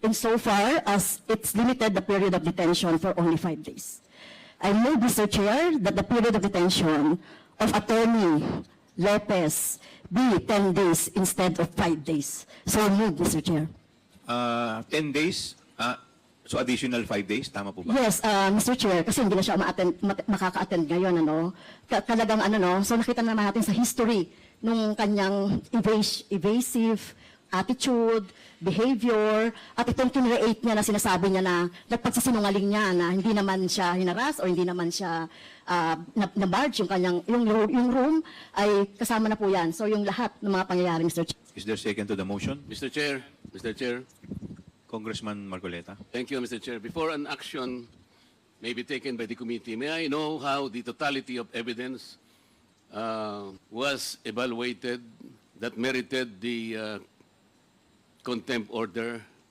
insofar as it's limited the period of detention for only 5 days. I move, Mr. Chair, that the period of detention of Attorney Lopez be 10 days instead of 5 days. So move, Mr. Chair. 10 days, so additional 5 days, tama po ba? Yes, Mr. Chair, kasi hindi na siya makaka-attend ngayon, ano. Talagang ano, no, so nakita naman natin sa history nung kanyang evasive attitude, behavior, at itong kinreate niya na sinasabi niya na nagpagsisinungaling niya na hindi naman siya hinaras or hindi naman siya na-barge yung kanyang, yung room ay kasama na po yan. So yung lahat ng mga pangyayari, Mr. Chair. Is there second to the motion? Mr. Chair, Congressman Marcoleta. thank you, Mr. Chair. Before an action may be taken by the committee, may I know how the totality of evidence was evaluated that merited the contempt order